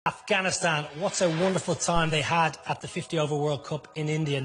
Afghanistan, what's a wonderful time they had at the 50 over World Cup in India.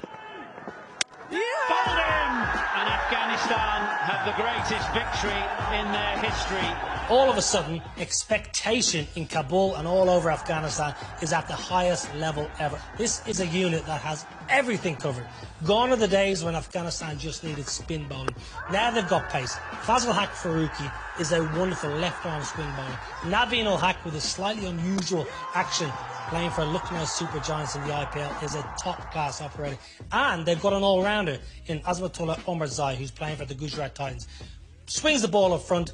Bowled in, and Afghanistan have the greatest victory in their history. All of a sudden, expectation in Kabul and all over Afghanistan is at the highest level ever. This is a unit that has everything covered. Gone are the days when Afghanistan just needed spin bowling. Now they've got pace. Fazal Haq Faruqi is a wonderful left-arm swing bowler. Naveen ul-Haq, with a slightly unusual action, playing for Lucknow Super Giants in the IPL, is a top-class operator. And they've got an all-rounder in Azmatullah Omarzai, who's playing for the Gujarat Titans. Swings the ball up front,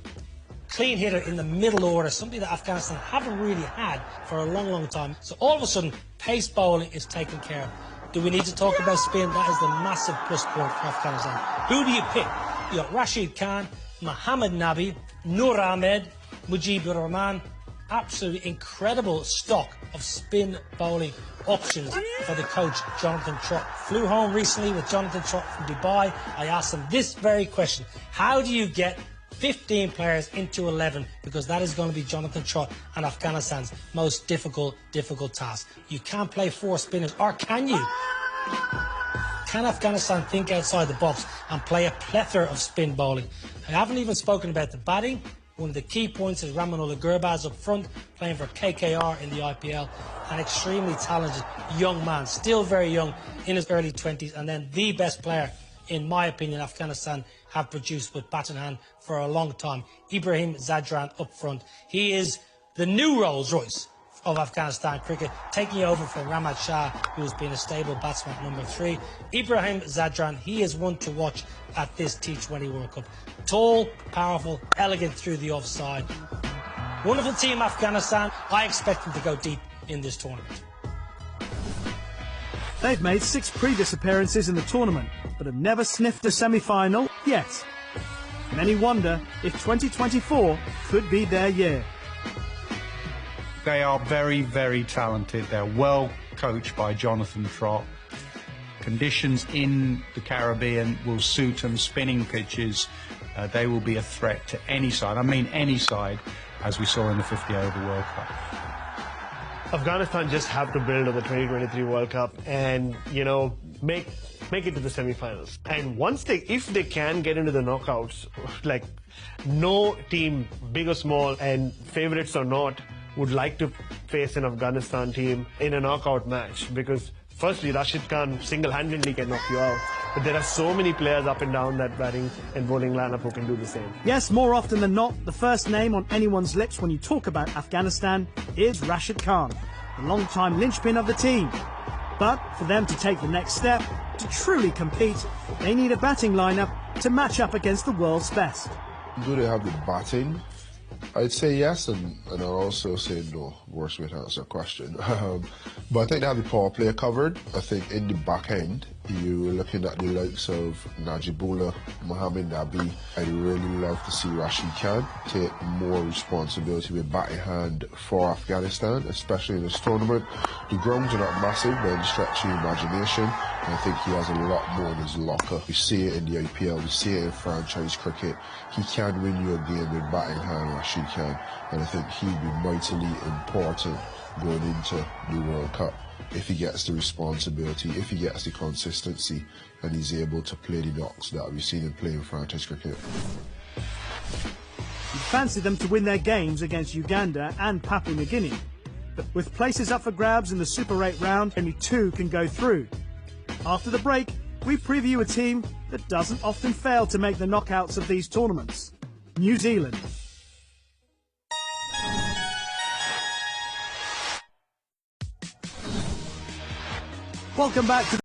clean hitter in the middle order, something that Afghanistan haven't really had for a long, long time. So all of a sudden, pace bowling is taken care of. Do we need to talk about spin? That is the massive plus point for Afghanistan. Who do you pick? You got Rashid Khan, Mohammad Nabi, Nur Ahmed, Mujibur Rahman. Absolutely incredible stock of spin bowling options for the coach, Jonathan Trott. Flew home recently with Jonathan Trott from Dubai. I asked him this very question. How do you get 15 players into 11? Because that is going to be Jonathan Trott and Afghanistan's most difficult task. You can't play 4 spinners, or can you? Can Afghanistan think outside the box and play a plethora of spin bowling? I haven't even spoken about the batting. One of the key points is Ramanullah Gurbaz up front, playing for KKR in the IPL. An extremely talented young man, still very young, in his early 20s, and then the best player, in my opinion, Afghanistan have produced with bat in hand for a long time. Ibrahim Zadran up front. He is the new Rolls-Royce of Afghanistan cricket, taking over from Ramad Shah, who has been a stable batsman at number 3. Ibrahim Zadran, he is one to watch at this T20 World Cup. Tall, powerful, elegant through the offside. Wonderful team, Afghanistan. I expect them to go deep in this tournament. They've made 6 previous appearances in the tournament, but have never sniffed a semi-final yet. Many wonder if 2024 could be their year. They are very, very talented. They're well coached by Jonathan Trott. Conditions in the Caribbean will suit them, spinning pitches. They will be a threat to any side. I mean any side, as we saw in the 50 over World Cup. Afghanistan just have to build on the 2023 World Cup and, make it to the semi-finals. And if they can get into the knockouts, like no team, big or small, and favorites or not, would like to face an Afghanistan team in a knockout match, because firstly, Rashid Khan single-handedly can knock you out. But there are so many players up and down that batting and bowling lineup who can do the same. Yes, more often than not, the first name on anyone's lips when you talk about Afghanistan is Rashid Khan, the long-time linchpin of the team. But for them to take the next step, to truly compete, they need a batting lineup to match up against the world's best. Do they have the batting? I'd say yes, and I'll also say no. Worst way to answer a question. But I think they have the power play covered. I think in the back end, you're looking at the likes of Najibullah, Mohammad Nabi. I'd really love to see Rashid Khan take more responsibility with batting hand for Afghanistan, especially in this tournament. The grounds are not massive, but in stretch your imagination, I think he has a lot more in his locker. We see it in the IPL, we see it in franchise cricket. He can win you a game with batting hand, Rashid Khan, and I think he'd be mightily important going into the World Cup if he gets the responsibility, if he gets the consistency, and he's able to play the knocks that we've seen him play in franchise cricket. We fancy them to win their games against Uganda and Papua New Guinea, but with places up for grabs in the Super 8 round, only 2 can go through. After the break, we preview a team that doesn't often fail to make the knockouts of these tournaments: New Zealand. Welcome back to